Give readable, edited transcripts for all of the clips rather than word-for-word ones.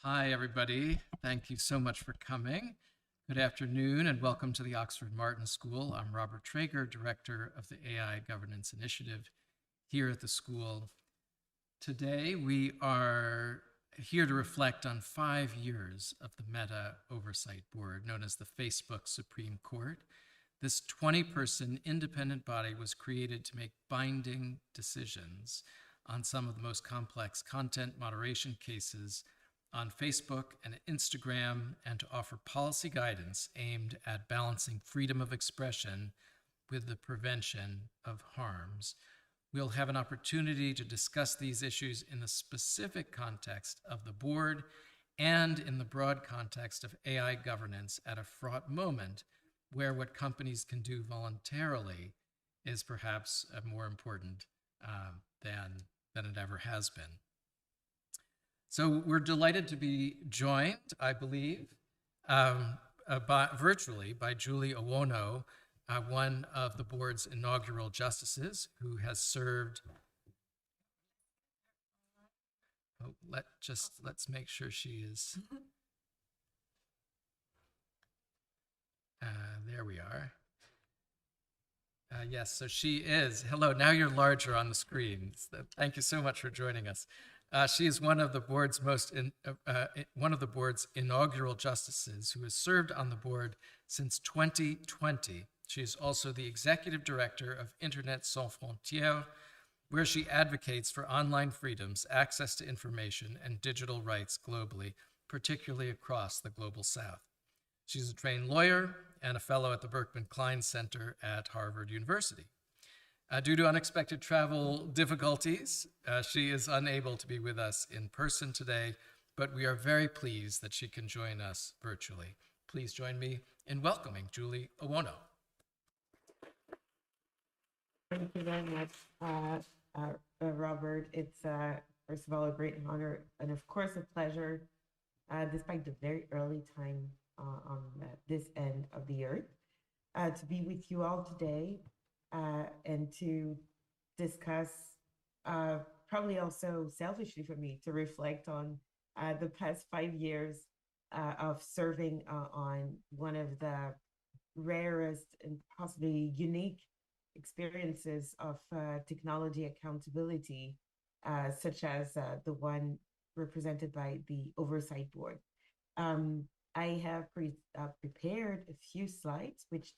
Hi, everybody. Thank you so much for coming. Good afternoon and welcome to the Oxford Martin School. I'm Robert Traeger, Director of the AI Governance Initiative here at the school. Today, we are here to reflect on 5 years of the Meta Oversight Board, known as the Facebook Supreme Court. This 20-person independent body was created to make binding decisions on some of the most complex content moderation cases on Facebook and Instagram, and to offer policy guidance aimed at balancing freedom of expression with the prevention of harms. We'll have an opportunity to discuss these issues in the specific context of the board and in the broad context of AI governance at a fraught moment where what companies can do voluntarily is perhaps more important than it ever has been. So we're delighted to be joined, I believe, virtually by Julie Owono, one of the board's inaugural justices who has served. Oh, let's make sure she is. There we are. Yes, so she is. Hello, now you're larger on the screen. Thank you so much for joining us. She is one of the board's inaugural justices who has served on the board since 2020. She is also the executive director of Internet Sans Frontières, where she advocates for online freedoms, access to information, and digital rights globally, particularly across the global South. She's a trained lawyer and a fellow at the Berkman Klein Center at Harvard University. Due to unexpected travel difficulties, she is unable to be with us in person today, but we are very pleased that she can join us virtually. Please join me in welcoming Julie Owono. Thank you very much, Robert. It's, first of all, a great honor and, of course, a pleasure, despite the very early time on this end of the earth, to be with you all today. And to discuss, probably also selfishly for me, to reflect on the past 5 years of serving on one of the rarest and possibly unique experiences of technology accountability, such as the one represented by the Oversight Board. I have prepared a few slides, which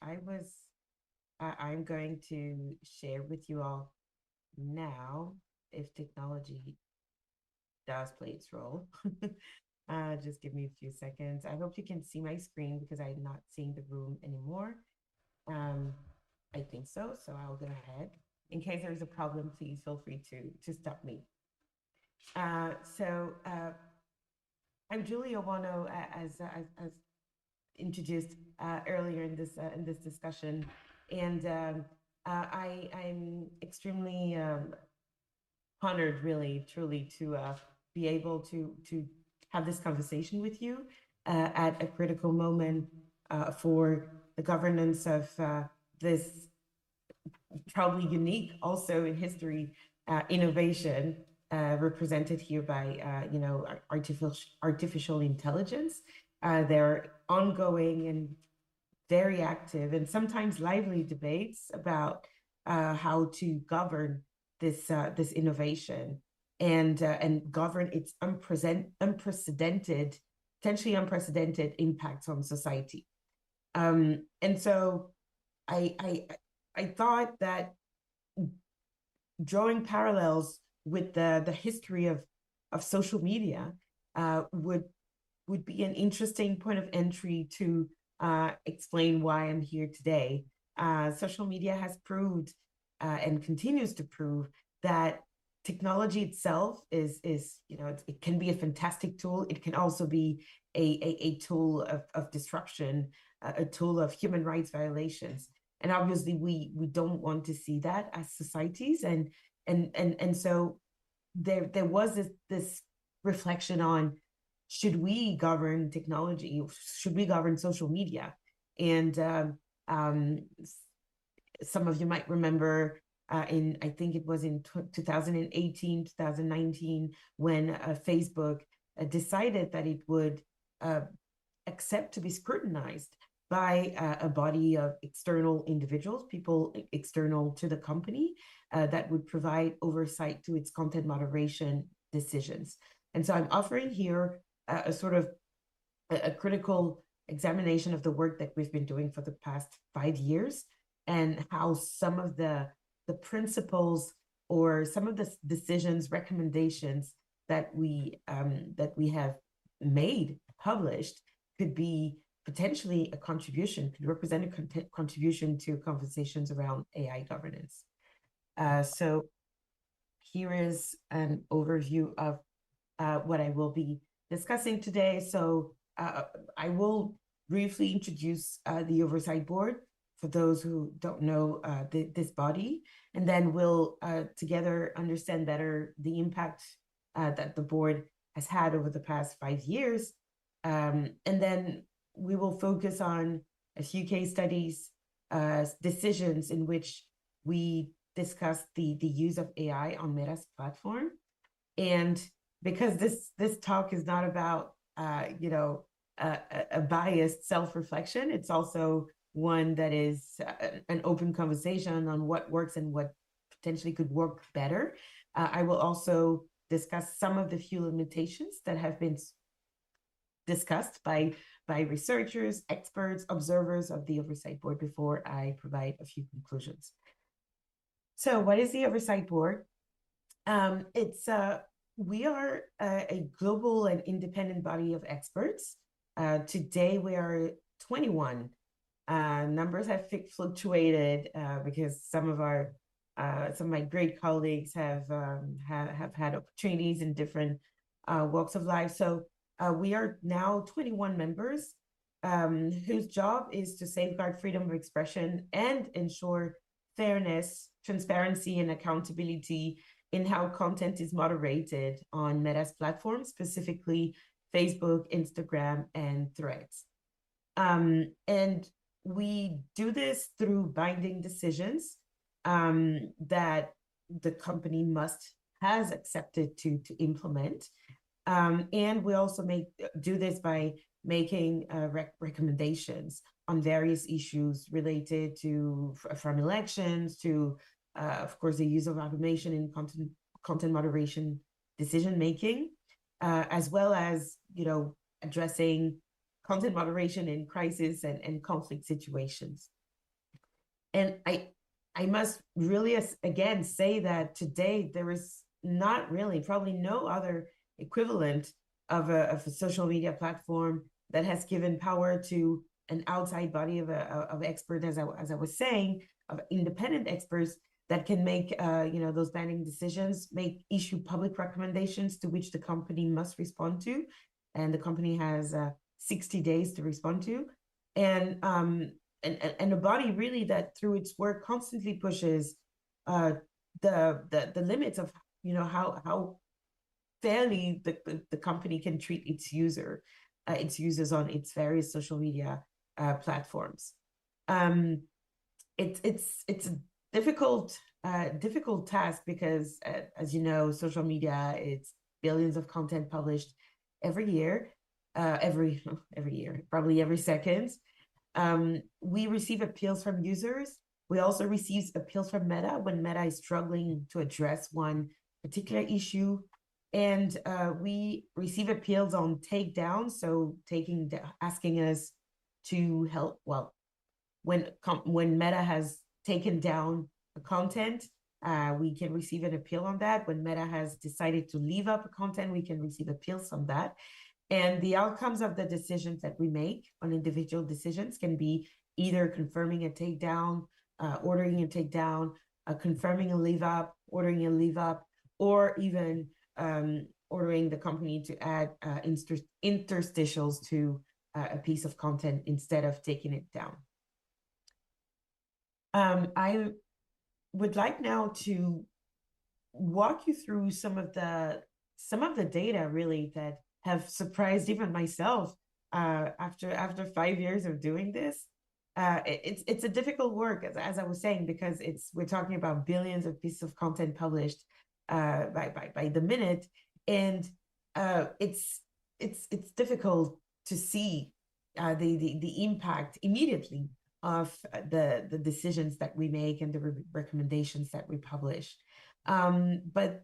I'm going to share with you all now, if technology does play its role. Just give me a few seconds. I hope you can see my screen because I'm not seeing the room anymore. I think so, so I'll go ahead. In case there's a problem, please feel free to stop me. I'm Julie Owono, as introduced earlier in this discussion. And I'm extremely honored, really, truly, to be able to have this conversation with you at a critical moment for the governance of this probably unique, also in history, innovation represented here by artificial intelligence. They're ongoing and very active and sometimes lively debates about how to govern this innovation and govern its unprecedented, potentially unprecedented impacts on society. And so I thought that drawing parallels with the history of social media would be an interesting point of entry to explain why I'm here today. Social media has proved and continues to prove that technology itself is it can be a fantastic tool. It can also be a tool of disruption, a tool of human rights violations. And obviously we don't want to see that as societies. And so there was this reflection on, should we govern technology? Should we govern social media? And some of you might remember I think it was in 2018, 2019, when Facebook decided that it would accept to be scrutinized by a body of external individuals, people external to the company, that would provide oversight to its content moderation decisions. And so I'm offering here a sort of a critical examination of the work that we've been doing for the past 5 years, and how some of the principles or some of the decisions, recommendations that we have made, published, could be potentially a contribution, could represent a contribution to conversations around AI governance. So here is an overview of what I will be discussing today. So I will briefly introduce the Oversight Board for those who don't know this body, and then we'll together understand better the impact that the board has had over the past 5 years. And then we will focus on a few case studies, decisions in which we discuss the use of AI on Meta's platform. And because this talk is not about a biased self-reflection, it's also one that is an open conversation on what works and what potentially could work better. I will also discuss some of the few limitations that have been discussed by researchers, experts, observers of the Oversight Board before I provide a few conclusions. So what is the Oversight Board? We are a global and independent body of experts. Today we are 21. Numbers have fluctuated because some of my great colleagues have had opportunities in different walks of life. So we are now 21 members whose job is to safeguard freedom of expression and ensure fairness, transparency, and accountability in how content is moderated on Meta's platform, specifically Facebook, Instagram, and Threads. And we do this through binding decisions that the company has accepted to implement. And we also do this by making recommendations on various issues related to from elections to, of course, the use of automation in content moderation decision making, as well as addressing content moderation in crisis and conflict situations. And I must really again say that today there is not really, probably no other equivalent of a social media platform that has given power to an outside body of experts, as I was saying, of independent experts that can make those binding decisions, issue public recommendations to which the company must respond to, and the company has 60 days to respond to, and a body really that through its work constantly pushes the limits of how fairly the company can treat its users on its various social media platforms. It's a difficult task because, as you know, social media, it's billions of content published every year, every year, probably every second. We receive appeals from users. We also receive appeals from Meta when Meta is struggling to address one particular issue. And we receive appeals on takedown, so asking us to help. Well, when Meta has taken down a content, we can receive an appeal on that. When Meta has decided to leave up a content, we can receive appeals on that. And the outcomes of the decisions that we make on individual decisions can be either confirming a takedown, ordering a takedown, confirming a leave up, ordering a leave up, or even ordering the company to add interstitials to a piece of content instead of taking it down. I would like now to walk you through some of the data really that have surprised even myself after 5 years of doing this. It's a difficult work, as I was saying, because we're talking about billions of pieces of content published by the minute, and it's it's difficult to see the impact immediately of the decisions that we make and the recommendations that we publish. But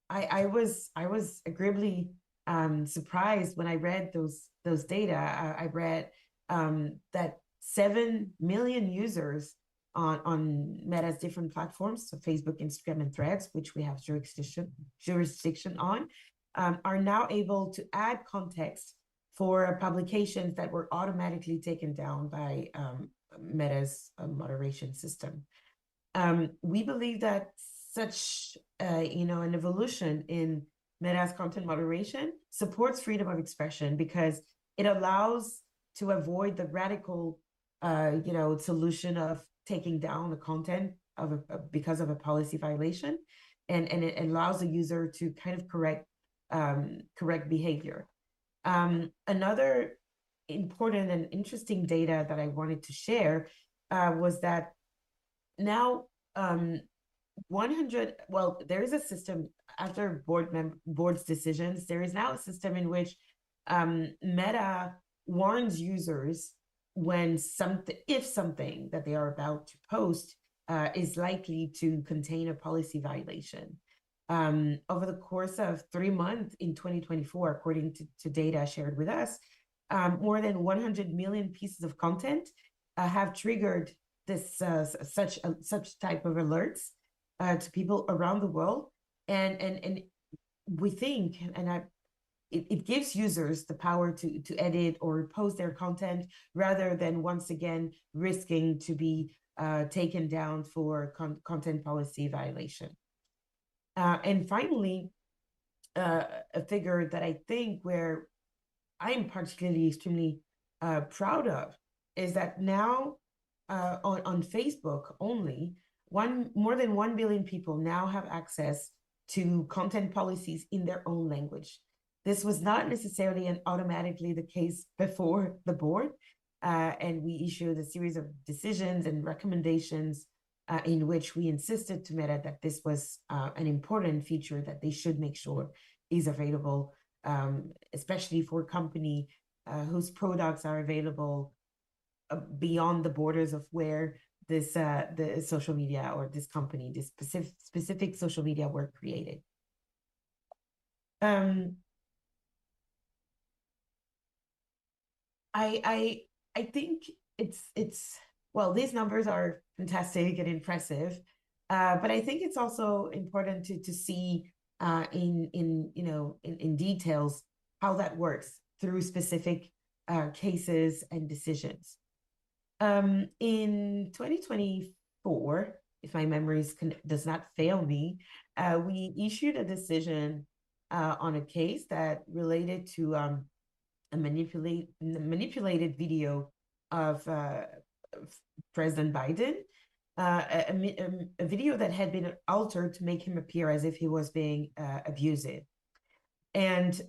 I was agreeably surprised when I read those data. I read that 7 million users on Meta's different platforms, so Facebook, Instagram, and Threads, which we have jurisdiction on, are now able to add context for publications that were automatically taken down by Meta's moderation system. We believe that such an evolution in Meta's content moderation supports freedom of expression because it allows to avoid the radical solution of taking down the content because of a policy violation, and it allows the user to kind of correct behavior. Another important and interesting data that I wanted to share was that now 100, well, there is a system after board's decisions. There is now a system in which Meta warns users when if something that they are about to post is likely to contain a policy violation. Over the course of 3 months in 2024, according to data shared with us, more than 100 million pieces of content have triggered this such type of alerts to people around the world, and we think, and it gives users the power to edit or post their content rather than once again risking to be taken down for content policy violation. And finally, a figure that I think where I'm particularly extremely proud of is that now on Facebook only, more than 1 billion people now have access to content policies in their own language. This was not necessarily and automatically the case before the board, and we issued a series of decisions and recommendations in which we insisted to Meta that this was an important feature that they should make sure is available, especially for a company whose products are available beyond the borders of where this the social media or this company, this specific social media were created. I think it's well, these numbers are fantastic and impressive, but I think it's also important to see in details how that works through specific cases and decisions. In 2024, if my memory does not fail me, we issued a decision on a case that related to a manipulated video of President Biden, a video that had been altered to make him appear as if he was being abusive. And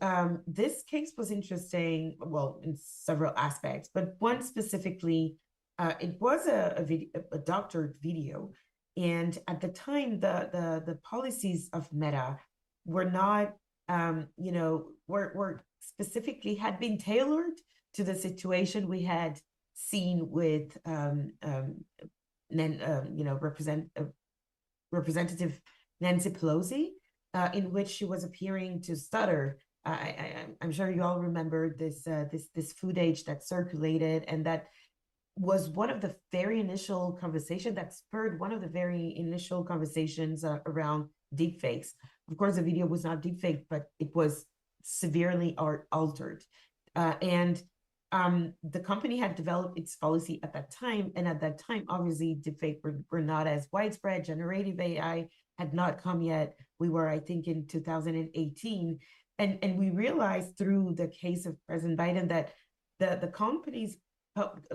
this case was interesting, well, in several aspects, but one specifically, it was a doctored video. And at the time, the policies of Meta were not, were specifically had been tailored to the situation we had seen with Representative Nancy Pelosi, in which she was appearing to stutter. I'm sure you all remember this footage that circulated, and that was one of the very initial conversations that spurred one of the very initial conversations around deepfakes. Of course, the video was not deepfake, but it was severely altered. And the company had developed its policy at that time. And at that time, obviously, deepfake were not as widespread. Generative AI had not come yet. We were, I think, in 2018. And we realized through the case of President Biden that the company's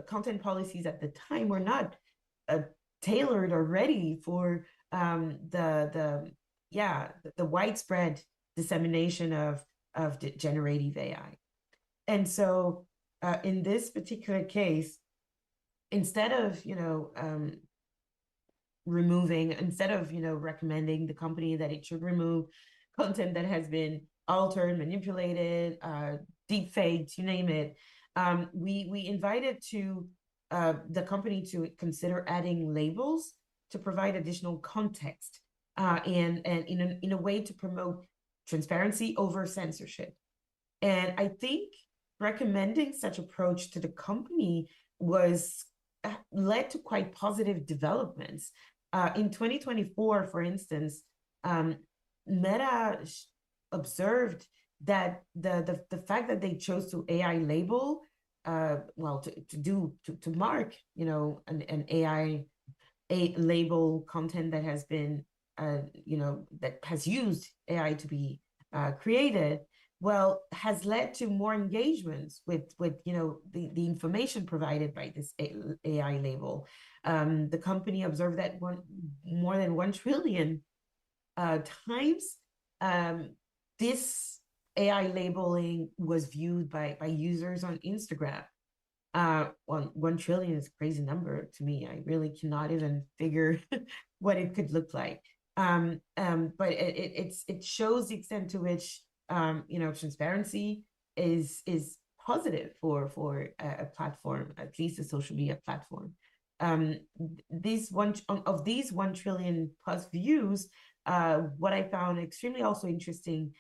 content policies at the time were not tailored or ready for the widespread dissemination of generative AI. And so in this particular case, instead of recommending the company that it should remove content that has been altered, manipulated, deep faked, you name it. We invited to the company to consider adding labels to provide additional context and in a way to promote transparency over censorship. And I think recommending such approach to the company was led to quite positive developments. In 2024, for instance, Meta observed that the fact that they chose to AI label, to mark, an AI label content that has been, that has used AI to be created, well, has led to more engagements with the information provided by this AI label. The company observed that more than 1 trillion times this AI labeling was viewed by users on Instagram. 1 trillion is a crazy number to me. I really cannot even figure what it could look like. But it shows the extent to which transparency is positive for a platform, at least a social media platform. These 1 trillion plus views, what I found extremely also interesting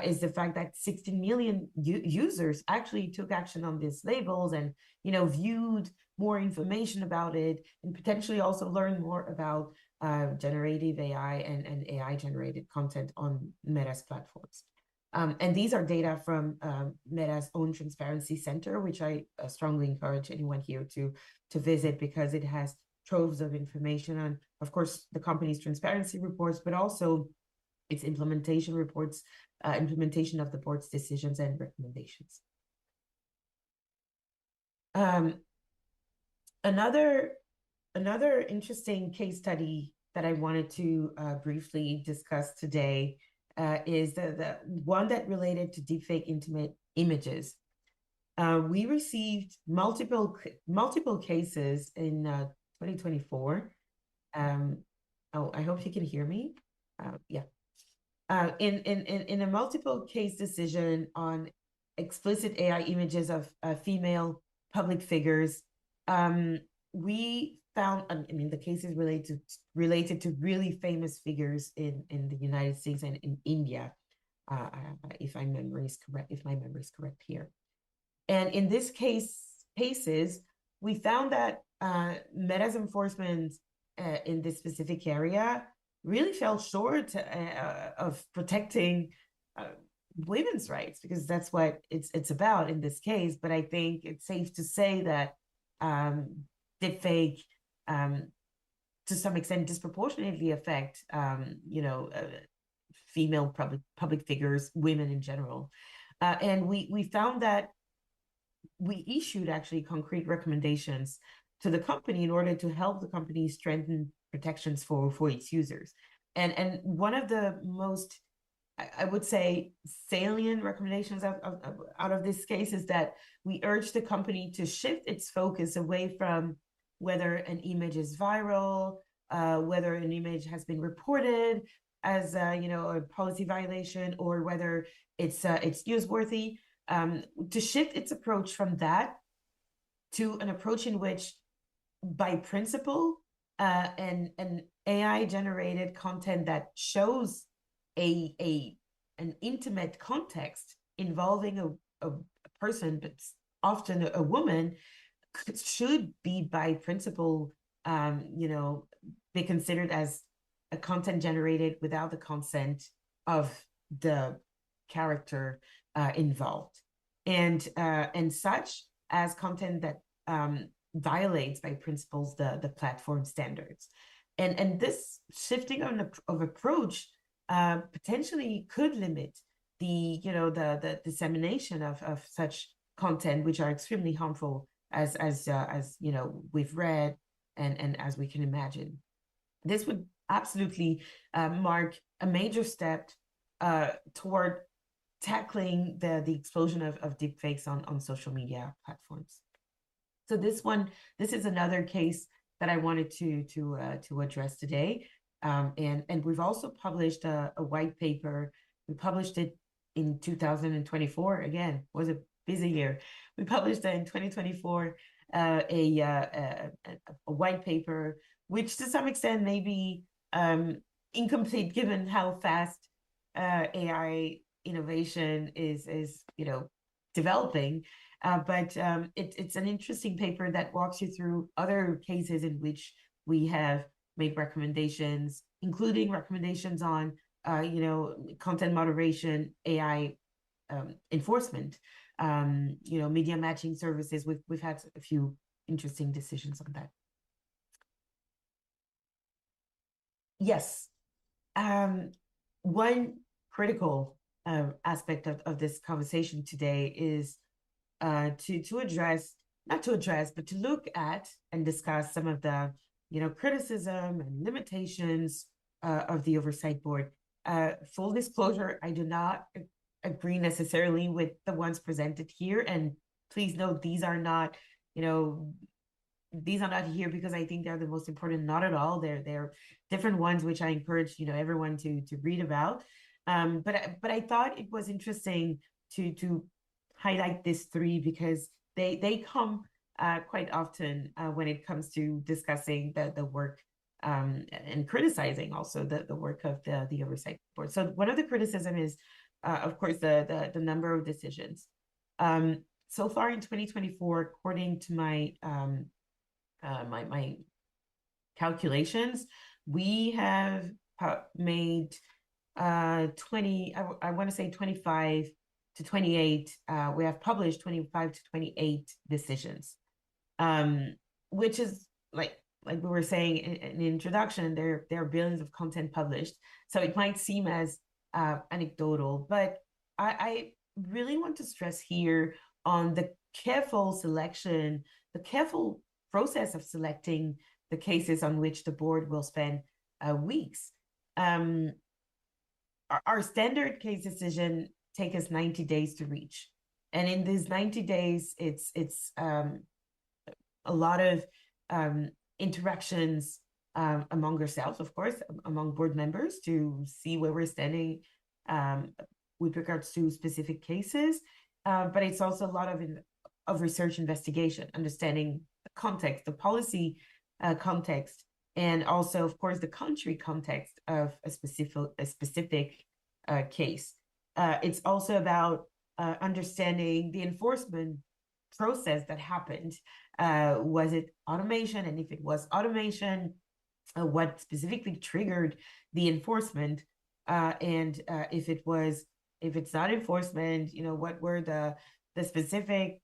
is the fact that 16 million users actually took action on these labels and viewed more information about it and potentially also learned more about generative AI and AI generated content on Meta's platforms. And these are data from Meta's own Transparency Center, which I strongly encourage anyone here to visit because it has troves of information on, of course, the company's transparency reports, but also its implementation reports, implementation of the board's decisions and recommendations. Another interesting case study that I wanted to briefly discuss today is the one that related to deepfake intimate images. We received multiple cases in 2024. I hope you can hear me. Yeah. In a multiple case decision on explicit AI images of female public figures, we found, the case is related to really famous figures in the United States and in India, if my memory is correct here. And in this cases, we found that Meta's enforcement in this specific area really fell short of protecting women's rights, because that's what it's about in this case. But I think it's safe to say that deepfake, to some extent, disproportionately affect female public figures, women in general. And we found that we issued actually concrete recommendations to the company in order to help the company strengthen protections for its users. And one of the most, I would say, salient recommendations out of this case is that we urge the company to shift its focus away from whether an image is viral, whether an image has been reported as a policy violation, or whether it's newsworthy, to shift its approach from that to an approach in which, by principle, an AI generated content that shows an intimate context involving a person, but often a woman, should be by principle be considered as a content generated without the consent of the character involved, and such as content that violates by principles the platform standards. And this shifting of approach potentially could limit the dissemination of such content, which are extremely harmful, as we've read and as we can imagine. This would absolutely mark a major step toward tackling the explosion of deepfakes on social media platforms. So this is another case that I wanted to address today. And we've also published a white paper. We published it in 2024, again, was a busy year. We published in 2024 a white paper, which to some extent may be incomplete given how fast AI innovation is developing. But it's an interesting paper that walks you through other cases in which we have made recommendations, including recommendations on content moderation, AI enforcement, media matching services. We've had a few interesting decisions on that. Yes. One critical aspect of this conversation today is to address, not to address, but to look at and discuss some of the criticism and limitations of the Oversight Board. Full disclosure, I do not agree necessarily with the ones presented here, and please note these are not here because I think they're the most important. Not at all. They're different ones which I encourage everyone to read about. But I thought it was interesting to highlight these three because they come quite often when it comes to discussing the work and criticizing also the work of the Oversight Board. So one of the criticism is, of course, the number of decisions. So far in 2024, according to my my calculations, we have made 20, I want to say 25 to 28. We have published 25 to 28 decisions, which is like we were saying in the introduction, there are billions of content published. So it might seem as anecdotal, but I really want to stress here on the careful selection, the careful process of selecting the cases on which the board will spend weeks. Our standard case decision take us 90 days to reach. And in these 90 days, it's a lot of interactions among ourselves, of course, among board members to see where we're standing with regards to specific cases. But it's also a lot of research investigation, understanding the context, the policy context, and also, of course, the country context of a specific case. It's also about understanding the enforcement process that happened. Was it automation? And if it was automation, what specifically triggered the enforcement? And if it's not enforcement, what were the specific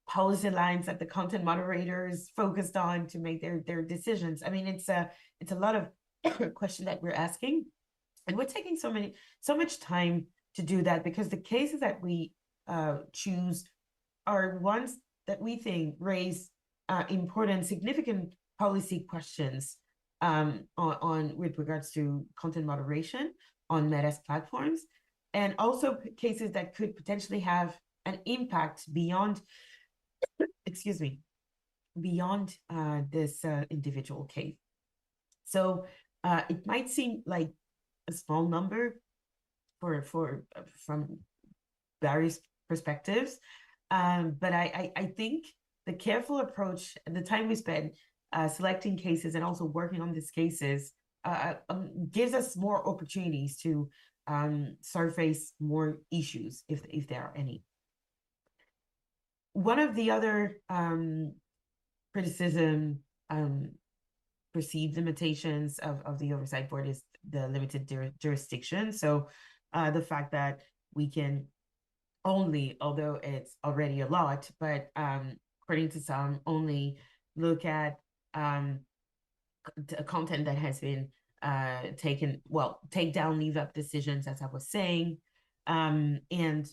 policy lines that the content moderators focused on to make their decisions? I mean, it's a lot of question that we're asking, and we're taking so much time to do that because the cases that we choose are ones that we think raise important, significant policy questions on with regards to content moderation on Meta's platforms, and also cases that could potentially have an impact beyond, excuse me, beyond this individual case. So it might seem like a small number from various perspectives, but I think the careful approach and the time we spend selecting cases and also working on these cases gives us more opportunities to surface more issues if there are any. One of the other criticism, perceived limitations of the Oversight Board is the limited jurisdiction. So the fact that we can only, although it's already a lot, but according to some, only look at content that has been take down, leave up decisions, as I was saying, and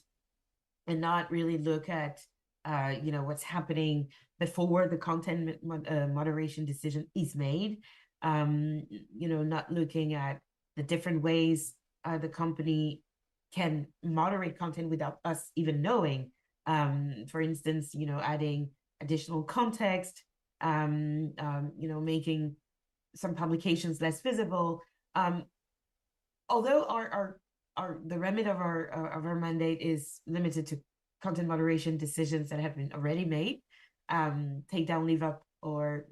not really look at what's happening before the content moderation decision is made. Not looking at the different ways the company can moderate content without us even knowing. For instance, adding additional context, making some publications less visible. Although the remit of our mandate is limited to content moderation decisions that have been already made, take down, leave up, or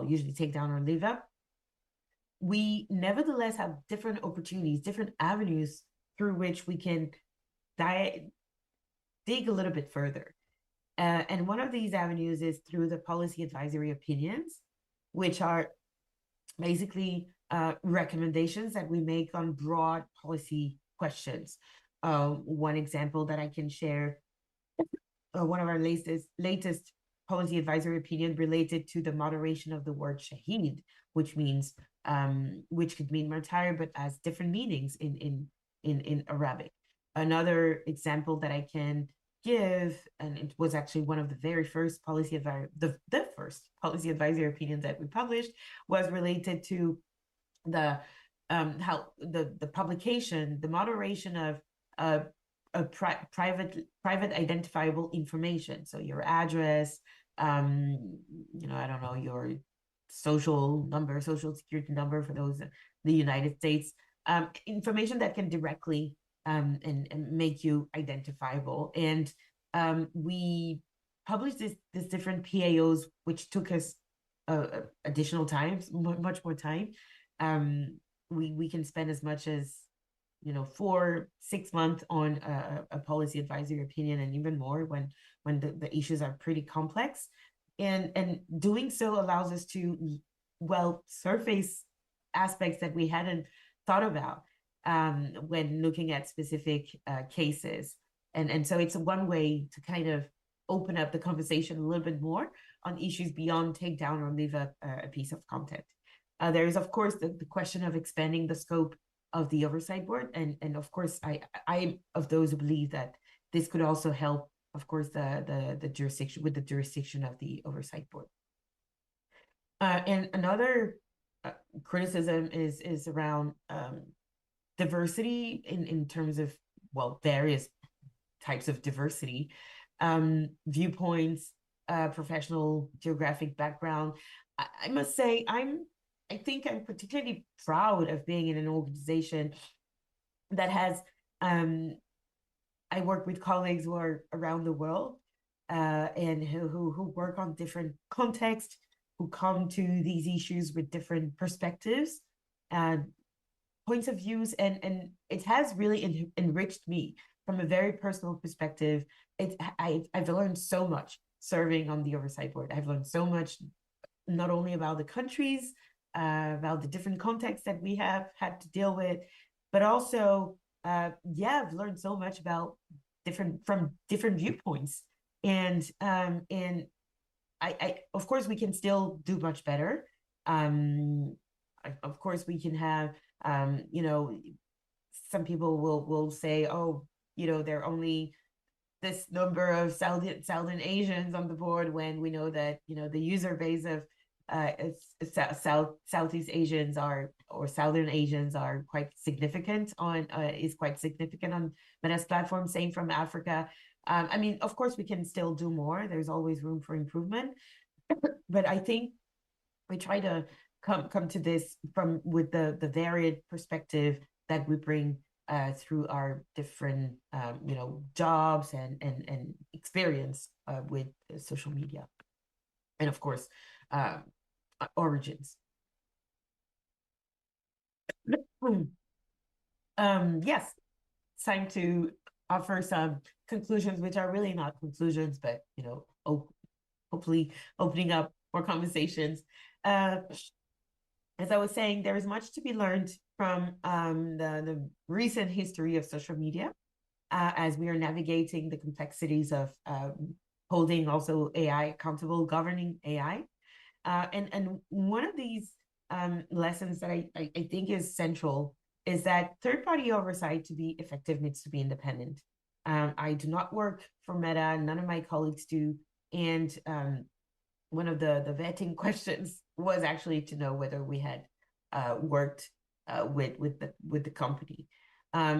usually take down or leave up. We nevertheless have different opportunities, different avenues through which we can dig a little bit further. And one of these avenues is through the policy advisory opinions, which are basically recommendations that we make on broad policy questions. One example that I can share, one of our latest policy advisory opinion related to the moderation of the word shaheed, which could mean martyr, but has different meanings in Arabic. Another example that I can give, and it was actually one of the very first the first policy advisory opinions that we published, was related to the publication, the moderation of private identifiable information. So your address, I don't know, your social security number for those in the United States, information that can directly and make you identifiable. And we published this different PAOs, which took us additional time, much more time. We can spend as much as 4-6 months on a policy advisory opinion, and even more when the issues are pretty complex. And doing so allows us to surface aspects that we hadn't thought about when looking at specific cases. And so it's one way to kind of open up the conversation a little bit more on issues beyond take down or leave a piece of content. There is, of course, the question of expanding the scope of the Oversight Board. And of course, I'm of those who believe that this could also help, of course, the jurisdiction with the jurisdiction of the Oversight Board. And another criticism is around diversity in terms of, various types of diversity, viewpoints, professional geographic background. I must say, I think I'm particularly proud of being in an organization that has, I work with colleagues who are around the world and who work on different contexts, who come to these issues with different perspectives and points of views. And it has really enriched me from a very personal perspective. I've learned so much serving on the Oversight Board. I've learned so much, not only about the countries, about the different contexts that we have had to deal with, but also, I've learned so much about different viewpoints. And I of course, we can still do much better. Of course, we can have, some people will say, oh, there are only this number of Southern Asians on the board, when we know that, the user base of Southeast Asians or Southern Asians are quite significant on Meta's platform. Same from Africa. I mean, of course, we can still do more. There's always room for improvement, but I think we try to come to this with the varied perspective that we bring through our different jobs and experience with social media, and of course origins. Yes, it's time to offer some conclusions, which are really not conclusions, but hopefully opening up more conversations. As I was saying, there is much to be learned from the recent history of social media as we are navigating the complexities of holding also AI accountable, governing AI. And one of these lessons that I think is central is that third-party oversight, to be effective, needs to be independent. I do not work for Meta, none of my colleagues do. And one of the vetting questions was actually to know whether we had worked with the company.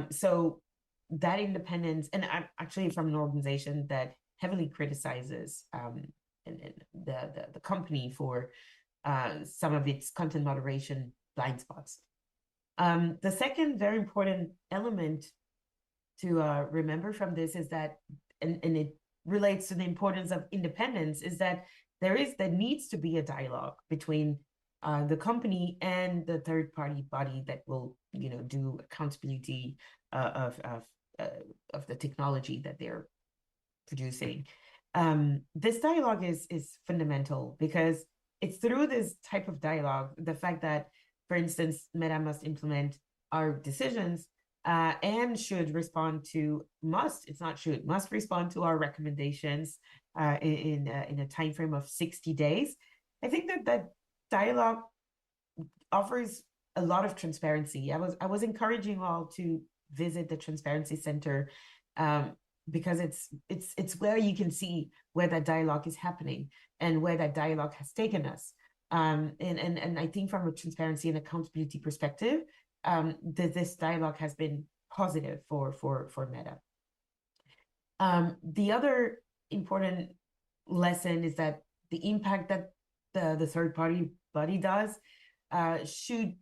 So that independence, and I'm actually from an organization that heavily criticizes the company for some of its content moderation blind spots. The second very important element to remember from this is that, and it relates to the importance of independence, is that there needs to be a dialogue between the company and the third party body that will, do accountability of the technology that they're producing. This dialogue is fundamental because it's through this type of dialogue, the fact that, for instance, Meta must implement our decisions and should respond to must respond to our recommendations in a time frame of 60 days. I think that dialogue offers a lot of transparency. I was encouraging all to visit the Transparency Center because it's where you can see where that dialogue is happening and where that dialogue has taken us. And I think from a transparency and accountability perspective, this dialogue has been positive for Meta. The other important lesson is that the impact that the third party body does should,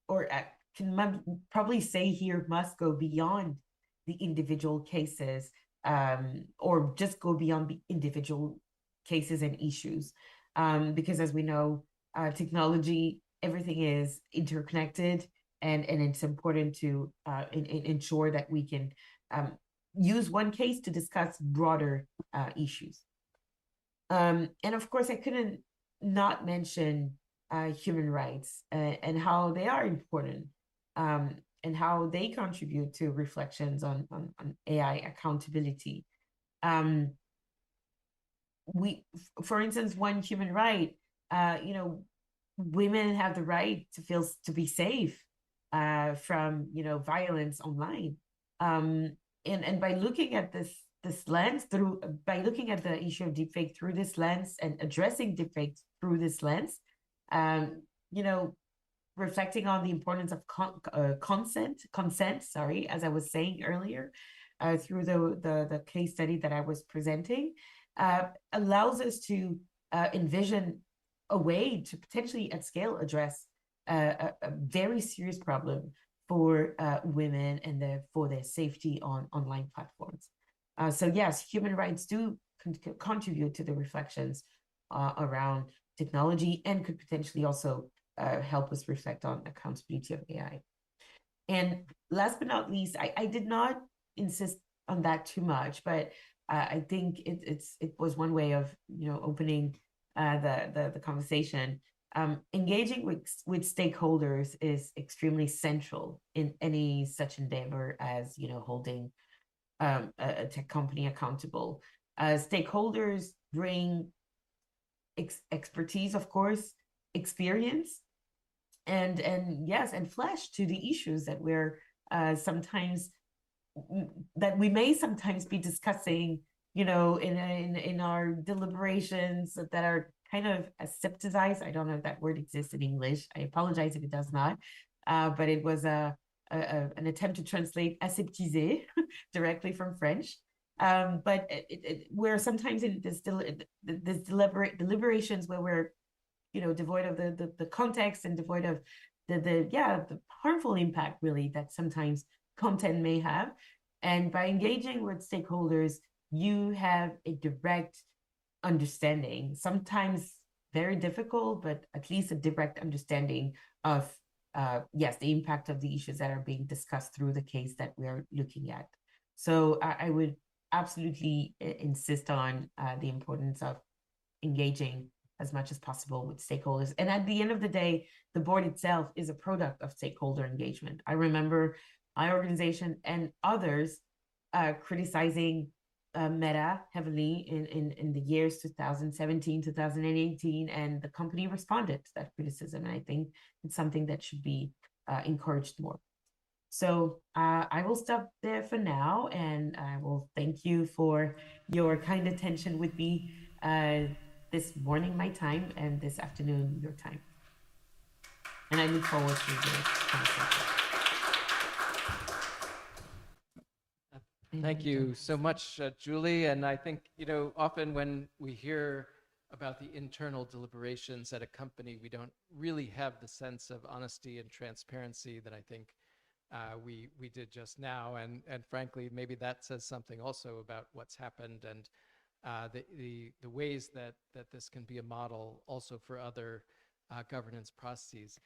or can probably say here, must go beyond the individual cases, or just go beyond the individual cases and issues. Because as we know, technology, everything is interconnected, and it's important to ensure that we can use one case to discuss broader issues. And of course, I couldn't not mention human rights and how they are important, and how they contribute to reflections on AI accountability. For instance, one human right, women have the right to be safe from violence online. And by looking at this lens by looking at the issue of deepfake through this lens and addressing deepfake through this lens, reflecting on the importance of consent, sorry, as I was saying earlier, through the case study that I was presenting, allows us to envision a way to potentially at scale address a very serious problem for women and for their safety on online platforms. So yes, human rights do contribute to the reflections around technology and could potentially also help us reflect on accountability of AI. And last but not least, I did not insist on that too much, but I think it was one way of opening the conversation. Engaging with stakeholders is extremely central in any such endeavor as holding a tech company accountable. Stakeholders bring expertise, of course, experience, and yes, and flesh to the issues that we may sometimes be discussing, in our deliberations that are kind of asepticized. I don't know if that word exists in English. I apologize if it does not, but it was an attempt to translate aseptiser directly from French. But we're sometimes in this deliberations where we're devoid of the context and devoid of the harmful impact really that sometimes content may have. And by engaging with stakeholders, you have a direct understanding, sometimes very difficult, but at least a direct understanding of the impact of the issues that are being discussed through the case that we're looking at. So I would absolutely insist on the importance of engaging as much as possible with stakeholders. And at the end of the day, the board itself is a product of stakeholder engagement. I remember my organization and others criticizing Meta heavily in the years 2017, 2018, and the company responded to that criticism. And I think it's something that should be encouraged more. So I will stop there for now, and I will thank you for your kind attention with me this morning, my time, and this afternoon, your time. And I look forward to the conversation. Thank you so much, Julie. And I think, often when we hear about the internal deliberations at a company, we don't really have the sense of honesty and transparency that I think we did just now, and frankly, maybe that says something also about what's happened and the ways that this can be a model also for other governance processes.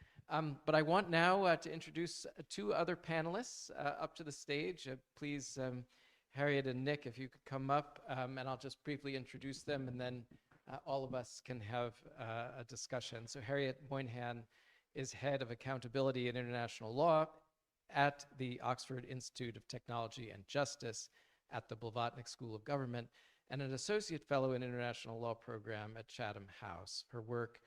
But I want now to introduce two other panelists up to the stage. Please, Harriet and Nick, if you could come up, and I'll just briefly introduce them, and then all of us can have a discussion. So Harriet Moynihan is head of accountability and international law at the Oxford Institute of Technology and Justice at the Blavatnik School of Government, and an associate fellow in international law program at Chatham House. Her work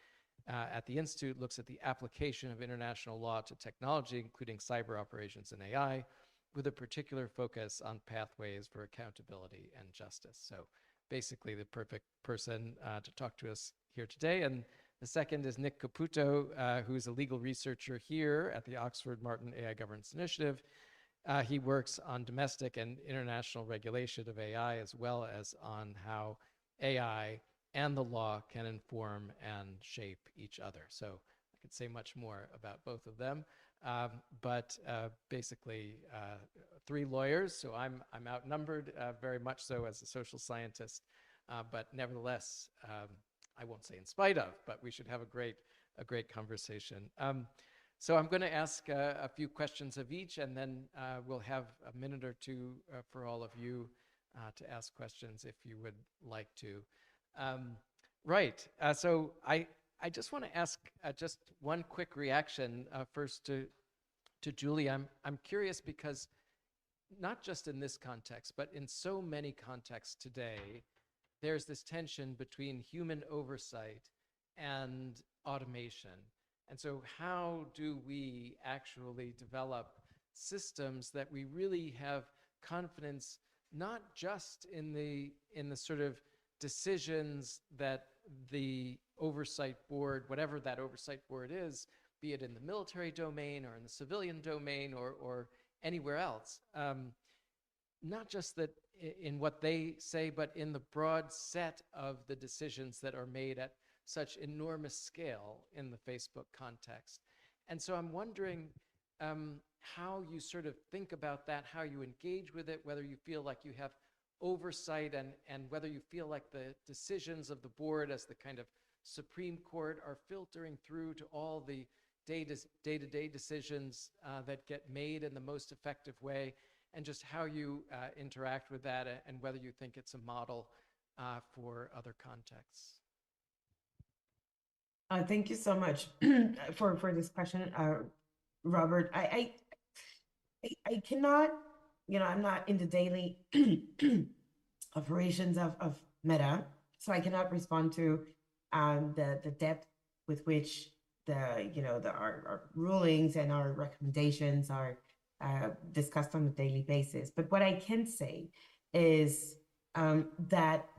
at the Institute looks at the application of international law to technology, including cyber operations and AI, with a particular focus on pathways for accountability and justice. So basically the perfect person to talk to us here today. And the second is Nick Caputo, who's a legal researcher here at the Oxford Martin AI Governance Initiative. He works on domestic and international regulation of AI, as well as on how AI and the law can inform and shape each other. So I could say much more about both of them, but basically three lawyers, so I'm outnumbered very much so as a social scientist, but nevertheless, I won't say in spite of, but we should have a great conversation. So I'm going to ask a few questions of each, and then we'll have a minute or two for all of you to ask questions if you would like to. Right. So I just want to ask just one quick reaction first to Julie. I'm curious because not just in this context, but in so many contexts today, there's this tension between human oversight and automation. And so how do we actually develop systems that we really have confidence, not just in the sort of decisions that the oversight board, whatever that oversight board is, be it in the military domain or in the civilian domain or anywhere else, not just that in what they say, but in the broad set of the decisions that are made at such enormous scale in the Facebook context. And so I'm wondering how you sort of think about that, how you engage with it, whether you feel like you have oversight and whether you feel like the decisions of the board as the kind of Supreme Court are filtering through to all the day-to-day decisions that get made in the most effective way, and just how you interact with that, and whether you think it's a model for other contexts. Thank you so much for this question, Robert. I cannot, I'm not in the daily operations of Meta, so I cannot respond to the depth with which our rulings and our recommendations are discussed on a daily basis. But what I can say is that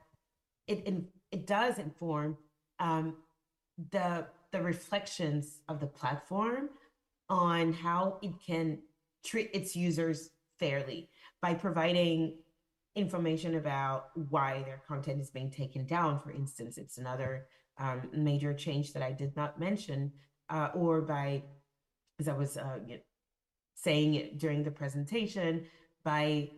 it does inform the reflections of the platform on how it can treat its users fairly by providing information about why their content is being taken down. For instance, it's another major change that I did not mention, or by, as I was saying it during the presentation, by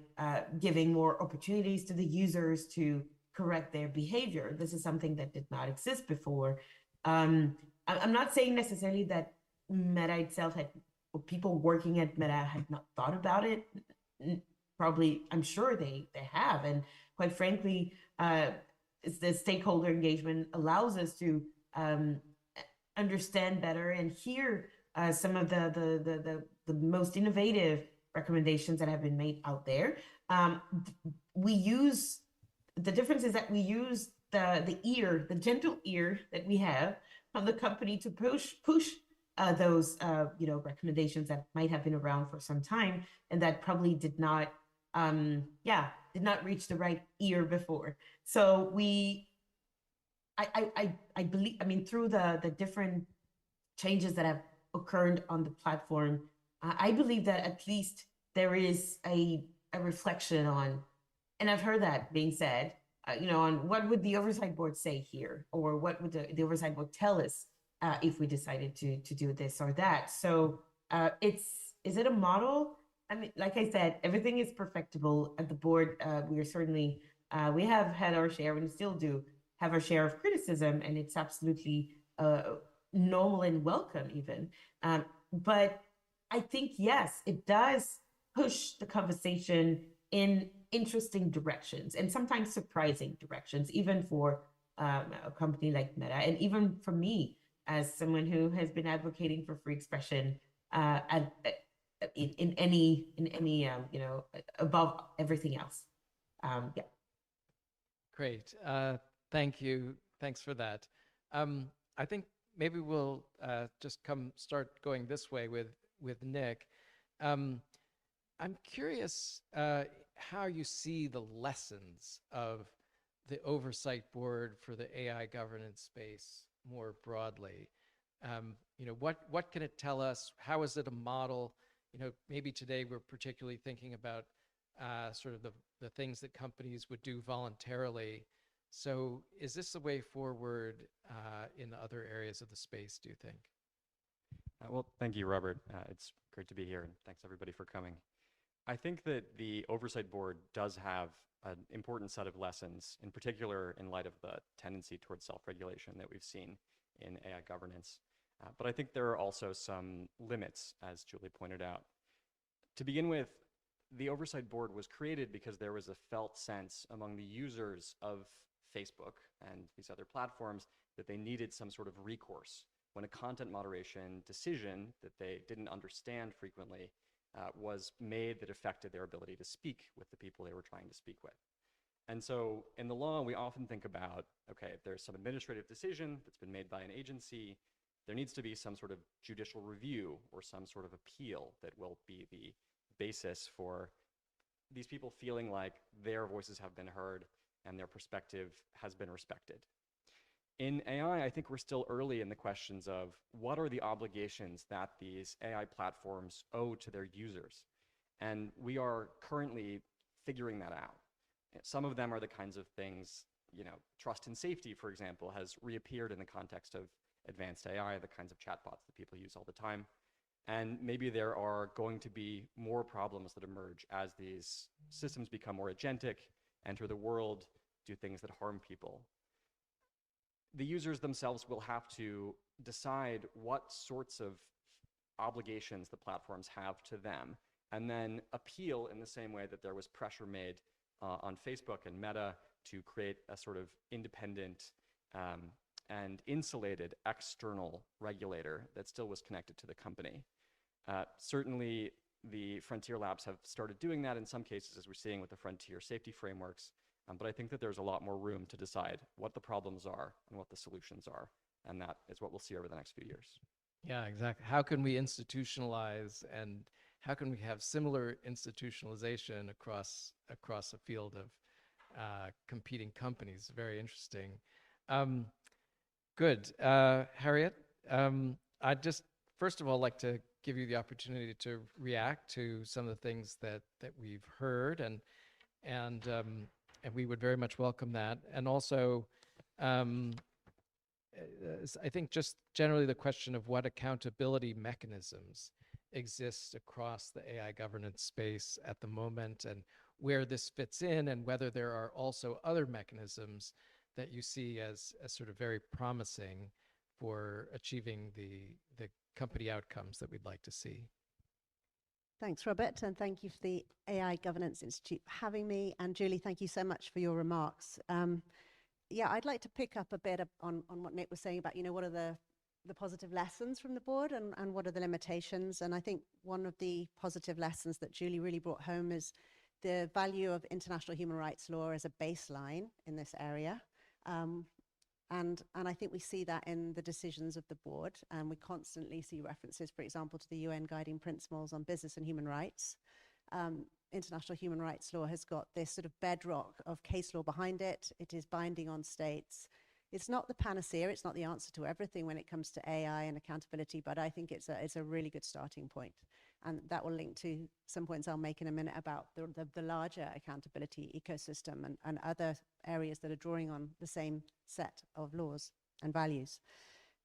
giving more opportunities to the users to correct their behavior. This is something that did not exist before. I'm not saying necessarily that Meta itself or people working at Meta had not thought about it. Probably, I'm sure they have. And quite frankly, the stakeholder engagement allows us to understand better and hear some of the most innovative recommendations that have been made out there. The difference is that we use the gentle ear that we have from the company to push those recommendations that might have been around for some time and that probably did not reach the right ear before. So I believe, through the different changes that have occurred on the platform, I believe that at least there is a reflection on, and I've heard that being said, on what would the Oversight Board say here, or what would the Oversight Board tell us if we decided to do this or that. So is it a model? I mean, like I said, everything is perfectible at the board. We are certainly, we have had our share and still do have our share of criticism, and it's absolutely normal and welcome even. But I think, yes, it does push the conversation in interesting directions and sometimes surprising directions, even for a company like Meta, and even for me as someone who has been advocating for free expression in any above everything else. Yeah. Great. Thank you. Thanks for that. I think maybe we'll just start going this way with Nick. I'm curious how you see the lessons of the Oversight Board for the AI governance space more broadly. What can it tell us? How is it a model? Maybe today we're particularly thinking about sort of the things that companies would do voluntarily. So is this the way forward in other areas of the space, do you think? Well, thank you, Robert. It's great to be here, and thanks everybody for coming. I think that the Oversight Board does have an important set of lessons, in particular in light of the tendency towards self-regulation that we've seen in AI governance. But I think there are also some limits, as Julie pointed out. To begin with, the Oversight Board was created because there was a felt sense among the users of Facebook and these other platforms that they needed some sort of recourse when a content moderation decision that they didn't understand frequently was made that affected their ability to speak with the people they were trying to speak with. And so in the law, we often think about, okay, if there's some administrative decision that's been made by an agency, there needs to be some sort of judicial review or some sort of appeal that will be the basis for these people feeling like their voices have been heard and their perspective has been respected. In AI, I think we're still early in the questions of what are the obligations that these AI platforms owe to their users. And we are currently figuring that out. Some of them are the kinds of things, trust and safety, for example, has reappeared in the context of advanced AI, the kinds of chatbots that people use all the time. And maybe there are going to be more problems that emerge as these systems become more agentic, enter the world, do things that harm people. The users themselves will have to decide what sorts of obligations the platforms have to them, and then appeal in the same way that there was pressure made on Facebook and Meta to create a sort of independent and insulated external regulator that still was connected to the company. Certainly, the frontier labs have started doing that in some cases, as we're seeing with the frontier safety frameworks. But I think that there's a lot more room to decide what the problems are and what the solutions are. And that is what we'll see over the next few years. Yeah, exactly. How can we institutionalize, and how can we have similar institutionalization across a field of competing companies? Very interesting. Good. Harriet, I'd just first of all like to give you the opportunity to react to some of the things that we've heard, and we would very much welcome that. And also, I think just generally the question of what accountability mechanisms exist across the AI governance space at the moment, and where this fits in, and whether there are also other mechanisms that you see as sort of very promising for achieving the company outcomes that we'd like to see. Thanks, Robert, and thank you for the AI Governance Institute for having me. And Julie, thank you so much for your remarks. Yeah, I'd like to pick up a bit on what Nick was saying about, what are the positive lessons from the board and what are the limitations. And I think one of the positive lessons that Julie really brought home is the value of international human rights law as a baseline in this area. And I think we see that in the decisions of the board, and we constantly see references, for example, to the UN Guiding Principles on Business and Human Rights. International human rights law has got this sort of bedrock of case law behind it. It is binding on states. It's not the panacea, it's not the answer to everything when it comes to AI and accountability, but I think it's a really good starting point. And that will link to some points I'll make in a minute about the larger accountability ecosystem and other areas that are drawing on the same set of laws and values.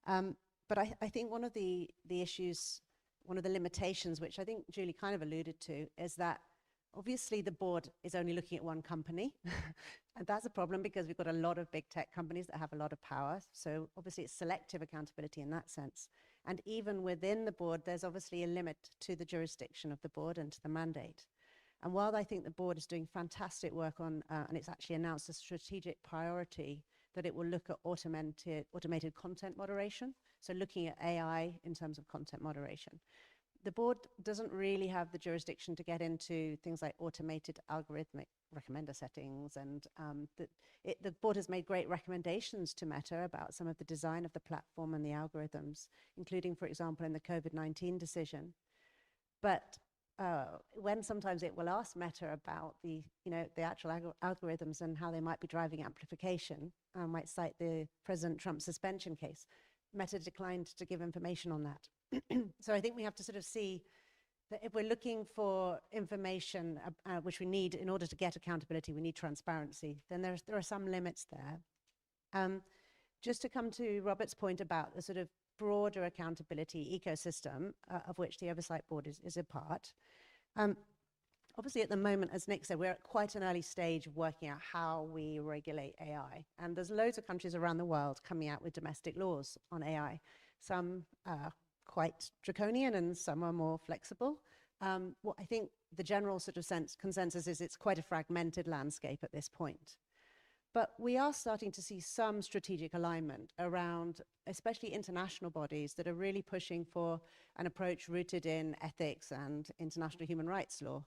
But I think one of the issues, one of the limitations, which I think Julie kind of alluded to, is that obviously the board is only looking at one company. And that's a problem because we've got a lot of big tech companies that have a lot of power. So obviously it's selective accountability in that sense. And even within the board, there's obviously a limit to the jurisdiction of the board and to the mandate. And while I think the board is doing fantastic work on, and it's actually announced a strategic priority that it will look at automated content moderation. So looking at AI in terms of content moderation. The board doesn't really have the jurisdiction to get into things like automated algorithmic recommender settings. And the board has made great recommendations to Meta about some of the design of the platform and the algorithms, including, for example, in the COVID-19 decision. But when sometimes it will ask Meta about the actual algorithms and how they might be driving amplification, I might cite the President Trump suspension case. Meta declined to give information on that. So I think we have to sort of see that if we're looking for information, which we need in order to get accountability, we need transparency, then there are some limits there. Just to come to Robert's point about the sort of broader accountability ecosystem, of which the Oversight Board is a part. Obviously, at the moment, as Nick said, we're at quite an early stage of working out how we regulate AI. And there's loads of countries around the world coming out with domestic laws on AI. Some quite draconian and some are more flexible. What I think the general sort of consensus is it's quite a fragmented landscape at this point. But we are starting to see some strategic alignment around, especially international bodies that are really pushing for an approach rooted in ethics and international human rights law.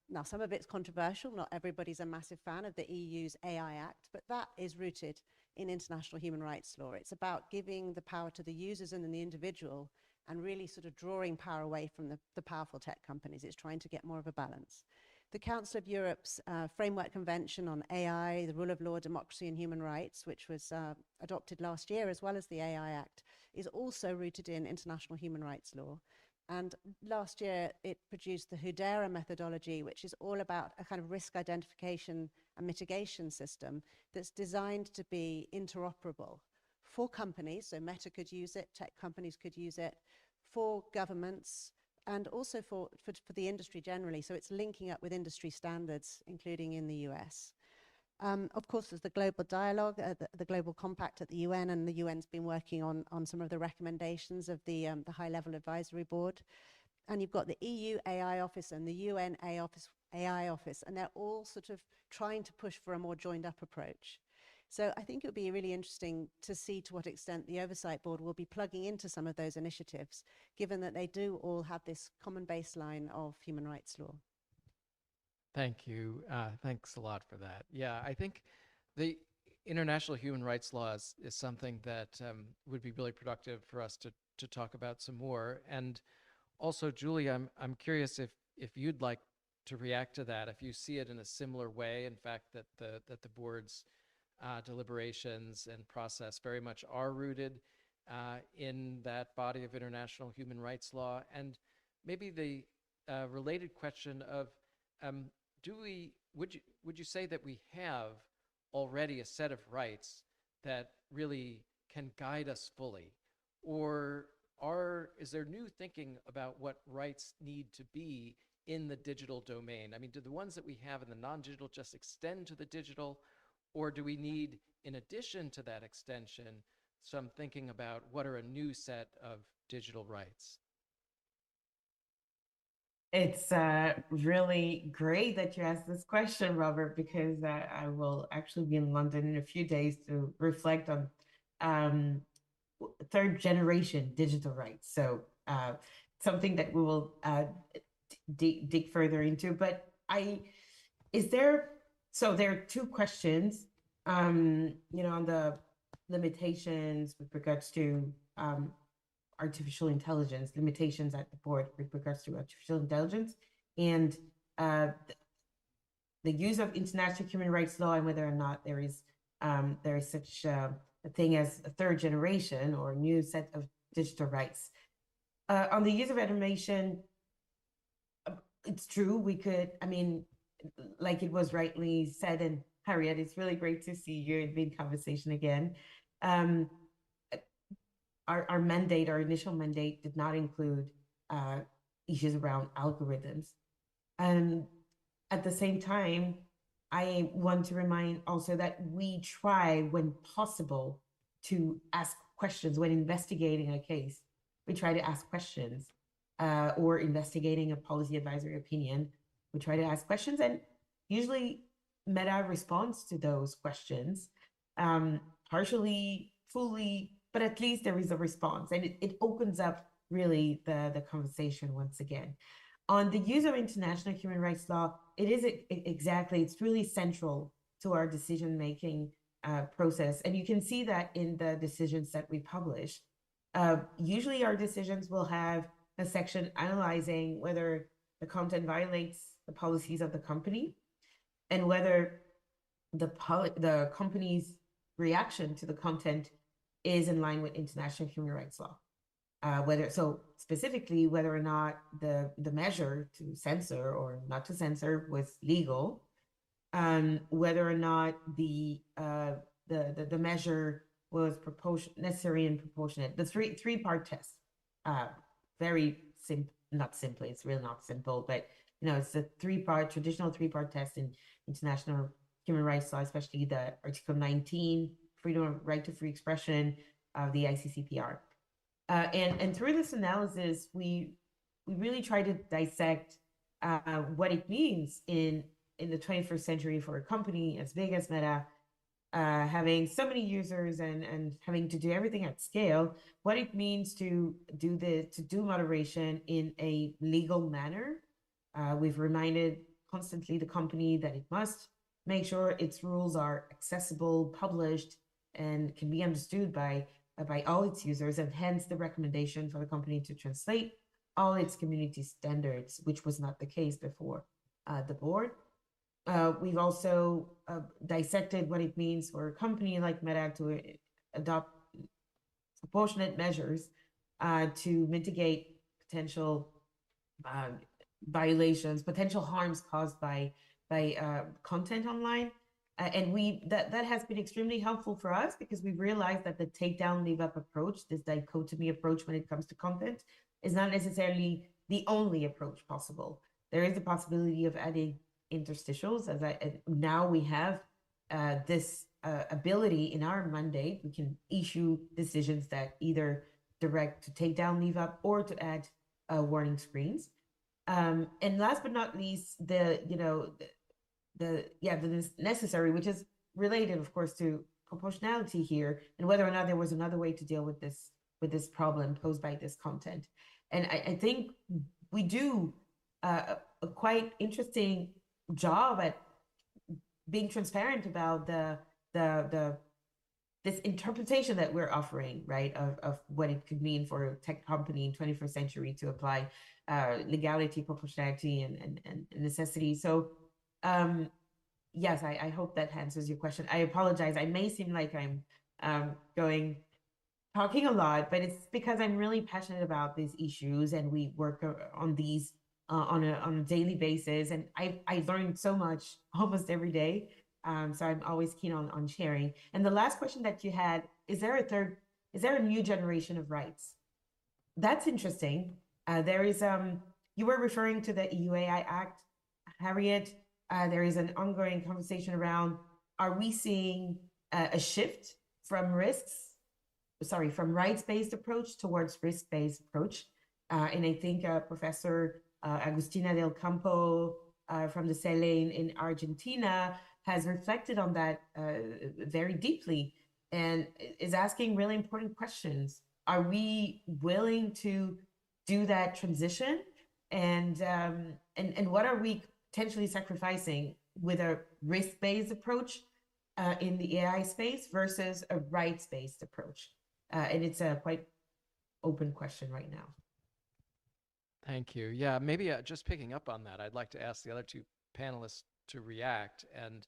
Now, some of it's controversial. Not everybody's a massive fan of the EU's AI Act, but that is rooted in international human rights law. It's about giving the power to the users and the individual and really sort of drawing power away from the powerful tech companies. It's trying to get more of a balance. The Council of Europe's Framework Convention on AI, the Rule of Law, Democracy and Human Rights, which was adopted last year, as well as the AI Act, is also rooted in international human rights law. And last year, it produced the HUDERA methodology, which is all about a kind of risk identification and mitigation system that's designed to be interoperable for companies. So Meta could use it, tech companies could use it, for governments, and also for the industry generally. So it's linking up with industry standards, including in the US. Of course, there's the global dialogue, the global compact at the UN, and the UN's been working on some of the recommendations of the high-level advisory board. And you've got the EU AI office and the UN AI office, and they're all sort of trying to push for a more joined-up approach. So I think it would be really interesting to see to what extent the Oversight Board will be plugging into some of those initiatives, given that they do all have this common baseline of human rights law. Thank you. Thanks a lot for that. Yeah, I think the international human rights laws is something that would be really productive for us to talk about some more. And also, Julie, I'm curious if you'd like to react to that, if you see it in a similar way, in fact, that the board's deliberations and process very much are rooted in that body of international human rights law. And maybe the related question of would you say that we have already a set of rights that really can guide us fully, or is there new thinking about what rights need to be in the digital domain? I mean, do the ones that we have in the non-digital just extend to the digital, or do we need, in addition to that extension, some thinking about what are a new set of digital rights? It's really great that you asked this question, Robert, because I will actually be in London in a few days to reflect on third generation digital rights. So something that we will dig further into. But so there are two questions, on the limitations with regards to artificial intelligence, limitations at the board with regards to artificial intelligence, and the use of international human rights law, and whether or not there is such a thing as a third generation or a new set of digital rights. On the use of automation, it's true. We could, I mean, like it was rightly said, and Harriet, it's really great to see you and be in conversation again. Um, our mandate, our initial mandate, did not include issues around algorithms. And at the same time, I want to remind also that we try, when possible, to ask questions when investigating a case. We try to ask questions, or investigating a policy advisory opinion. We try to ask questions, and usually Meta responds to those questions, partially, fully, but at least there is a response, and it opens up really the conversation once again. On the use of international human rights law, it is exactly, it's really central to our decision-making process. And you can see that in the decisions that we publish. Usually our decisions will have a section analyzing whether the content violates the policies of the company and whether the company's reaction to the content is in line with international human rights law. Specifically whether or not the measure to censor or not to censor was legal, whether or not the measure was necessary and proportionate. The three-part test, very simple, not simply, it's really not simple, but it's a traditional three-part test in international human rights law, especially the Article 19, freedom of right to free expression of the ICCPR. And through this analysis, we really try to dissect what it means in the 21st century for a company as big as Meta, having so many users and having to do everything at scale, what it means to do moderation in a legal manner. We've reminded constantly the company that it must make sure its rules are accessible, published, and can be understood by all its users, and hence the recommendation for the company to translate all its community standards, which was not the case before the board. We've also dissected what it means for a company like Meta to adopt proportionate measures to mitigate potential violations, potential harms caused by content online. And that has been extremely helpful for us, because we've realized that the takedown, leave up approach, this dichotomy approach when it comes to content, is not necessarily the only approach possible. There is a possibility of adding interstitials, now we have this ability in our mandate. We can issue decisions that either direct to take down, leave up, or to add warning screens. And last but not least, the necessary, which is related, of course, to proportionality here, and whether or not there was another way to deal with this problem posed by this content. And I think we do a quite interesting job at being transparent about this interpretation that we're offering, right, of what it could mean for a tech company in 21st century to apply legality, proportionality, and necessity. So yes, I hope that answers your question. I apologize. I may seem like I'm talking a lot, but it's because I'm really passionate about these issues, and we work on these on a daily basis. And I learn so much almost every day. So I'm always keen on sharing. And the last question that you had, is there a new generation of rights? That's interesting. You were referring to the EU AI Act, Harriet. There is an ongoing conversation around, are we seeing a shift from rights-based approach towards risk-based approach? And I think Professor Agustina del Campo from the CELE in Argentina has reflected on that very deeply, and is asking really important questions. Are we willing to do that transition? And what are we potentially sacrificing with a risk-based approach in the AI space versus a rights-based approach? And it's a quite open question right now. Thank you. Yeah, maybe just picking up on that, I'd like to ask the other two panelists to react, and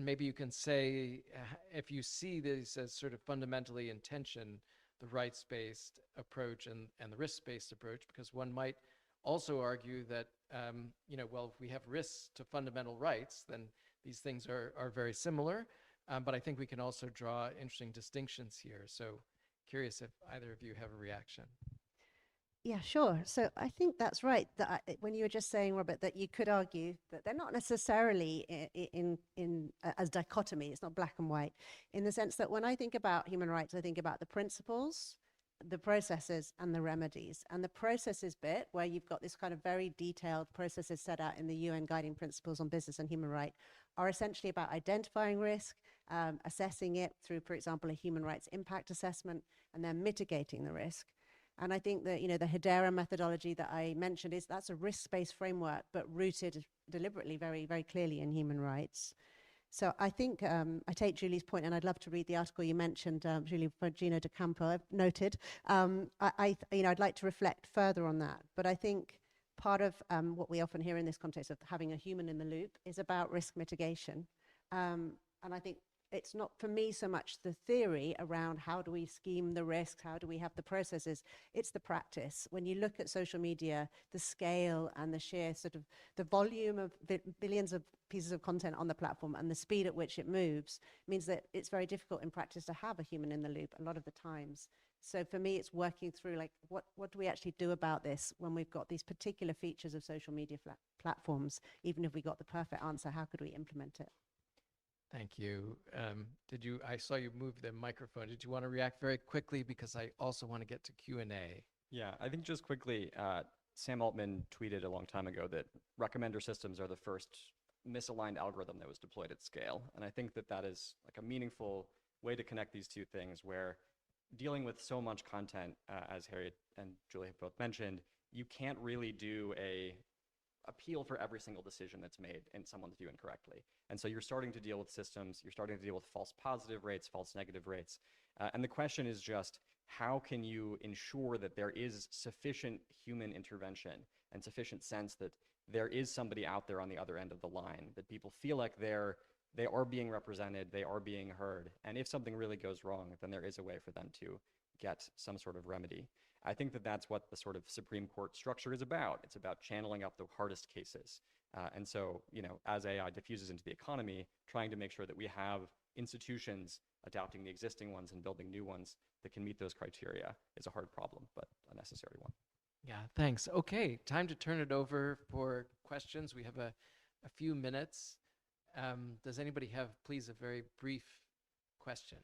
maybe you can say if you see these as sort of fundamentally in tension, the rights-based approach and the risk-based approach, because one might also argue that, well, if we have risks to fundamental rights, then these things are very similar. But I think we can also draw interesting distinctions here. So curious if either of you have a reaction. Yeah, sure. So I think that's right. That when you were just saying, Robert, that you could argue that they're not necessarily as dichotomy. It's not black and white, in the sense that when I think about human rights, I think about the principles, the processes, and the remedies. And the processes bit, where you've got this kind of very detailed processes set out in the UN Guiding Principles on Business and Human Rights, are essentially about identifying risk, assessing it through, for example, a human rights impact assessment, and then mitigating the risk. And I think that, the Hedera methodology that I mentioned that's a risk-based framework, but rooted deliberately very, very clearly in human rights. So I think I take Julie's point, and I'd love to read the article you mentioned, Julie, for Gino de Campo, I've noted. I'd like to reflect further on that. But I think part of what we often hear in this context of having a human in the loop is about risk mitigation. And I think it's not for me so much the theory around how do we scheme the risks, how do we have the processes, it's the practice. When you look at social media, the scale and the sheer sort of the volume of billions of pieces of content on the platform and the speed at which it moves means that it's very difficult in practice to have a human in the loop a lot of the times. So for me, it's working through like, what do we actually do about this when we've got these particular features of social media platforms? Even if we got the perfect answer, how could we implement it? Thank you. I saw you move the microphone. Did you want to react very quickly? Because I also want to get to Q&A. Yeah, I think just quickly, Sam Altman tweeted a long time ago that recommender systems are the first misaligned algorithm that was deployed at scale. And I think that that is like a meaningful way to connect these two things, where dealing with so much content, as Harriet and Julie have both mentioned, you can't really do a appeal for every single decision that's made in someone's view incorrectly. And so you're starting to deal with systems, you're starting to deal with false positive rates, false negative rates. And the question is just, how can you ensure that there is sufficient human intervention and sufficient sense that there is somebody out there on the other end of the line, that people feel like they are being represented, they are being heard. And if something really goes wrong, then there is a way for them to get some sort of remedy. I think that that's what the sort of Supreme Court structure is about. It's about channeling up the hardest cases. And so, as AI diffuses into the economy, trying to make sure that we have institutions adapting the existing ones and building new ones that can meet those criteria is a hard problem, but a necessary one. Yeah, thanks. Okay, time to turn it over for questions. We have a few minutes. Does anybody have, please, a very brief question?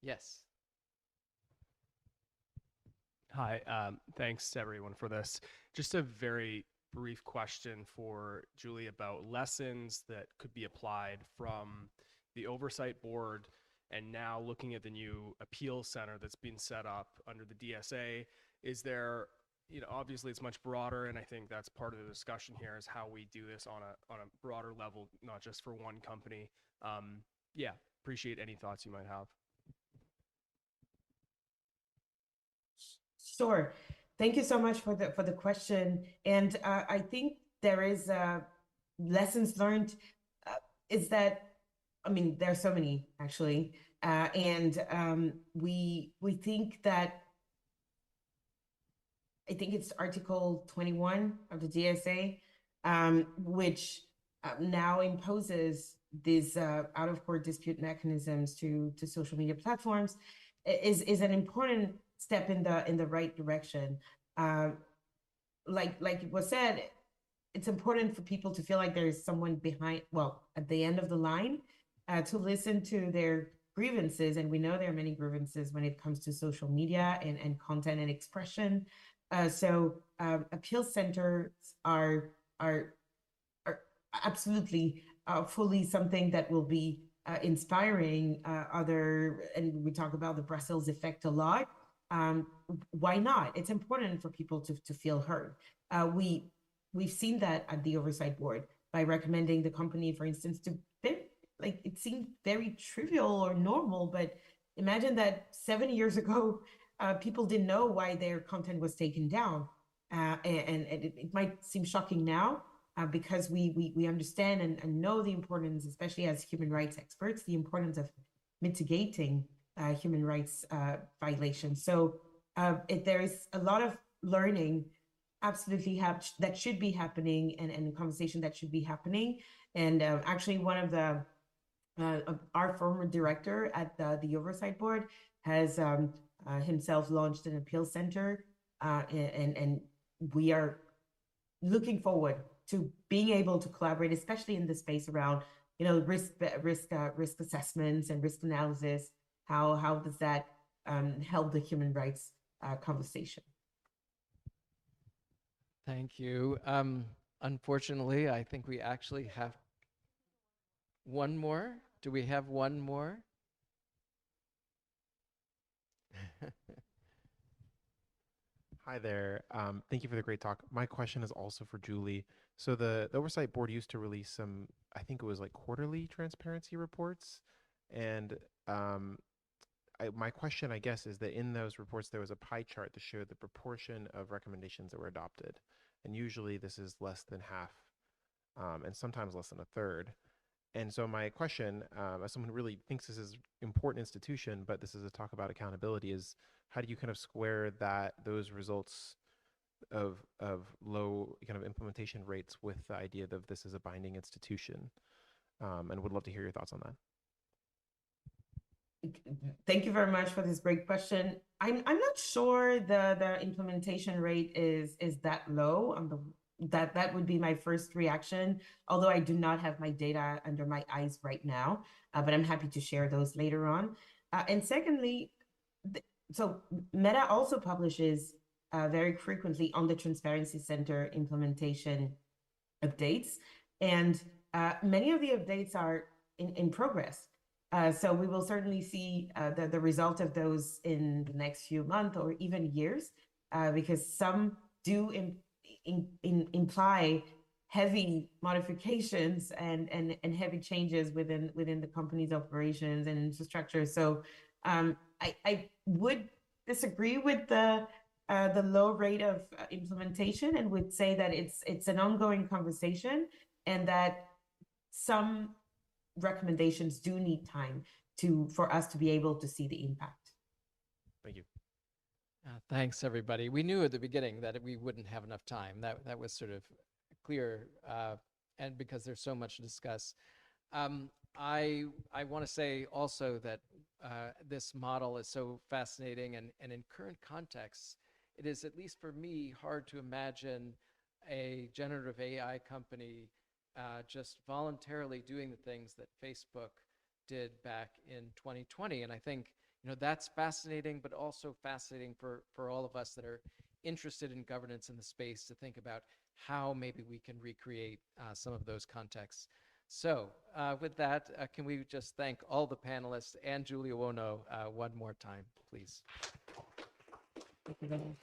Yes. Hi, thanks to everyone for this. Just a very brief question for Julie about lessons that could be applied from the Oversight Board and now looking at the new appeal center that's been set up under the DSA. Is there, obviously it's much broader, and I think that's part of the discussion here is how we do this on a broader level, not just for one company. Yeah, appreciate any thoughts you might have. Sure. Thank you so much for the question. And I think there is lessons learned is that, there are so many actually. And we think that, I think it's Article 21 of the DSA, which now imposes these out-of-court dispute mechanisms to social media platforms, is an important step in the right direction. Like it was said, it's important for people to feel like there is someone at the end of the line, to listen to their grievances. And we know there are many grievances when it comes to social media and content and expression. So appeal centers are absolutely fully something that will be inspiring and we talk about the Brussels effect a lot. Why not? It's important for people to feel heard. We've seen that at the Oversight Board by recommending the company, for instance, it seemed very trivial or normal, but imagine that 7 years ago, people didn't know why their content was taken down. And it might seem shocking now because we understand and know the importance, especially as human rights experts, the importance of mitigating human rights violations. So there is a lot of learning absolutely that should be happening, and conversation that should be happening. And actually, one of our former director at the Oversight Board has himself launched an appeal center, and we are looking forward to being able to collaborate, especially in the space around risk assessments and risk analysis. How does that help the human rights conversation? Thank you. Unfortunately, I think we actually have one more. Do we have one more? Hi there. Thank you for the great talk. My question is also for Julie. So the Oversight Board used to release some, I think it was like quarterly transparency reports. And my question, I guess, is that in those reports, there was a pie chart to show the proportion of recommendations that were adopted. And usually this is less than half, and sometimes less than a third. And so my question, as someone who really thinks this is an important institution, but this is a talk about accountability, is how do you kind of square those results of low kind of implementation rates with the idea that this is a binding institution? And would love to hear your thoughts on that. Thank you very much for this great question. I'm not sure the implementation rate is that low. That would be my first reaction, although I do not have my data under my eyes right now, but I'm happy to share those later on. And secondly, so Meta also publishes very frequently on the Transparency Center implementation updates, and many of the updates are in progress. So we will certainly see the result of those in the next few months or even years, because some do imply heavy modifications and heavy changes within the company's operations and infrastructure. So I would disagree with the low rate of implementation, and would say that it's an ongoing conversation, and that some recommendations do need time for us to be able to see the impact. Thank you. Thanks, everybody. We knew at the beginning that we wouldn't have enough time. That was sort of clear, and because there's so much to discuss. I want to say also that this model is so fascinating, and in current contexts, it is, at least for me, hard to imagine a generative AI company just voluntarily doing the things that Facebook did back in 2020. And I think, that's fascinating, but also fascinating for all of us that are interested in governance in the space to think about how maybe we can recreate some of those contexts. So with that, can we just thank all the panelists and Julie Owono one more time, please? Thank you very much.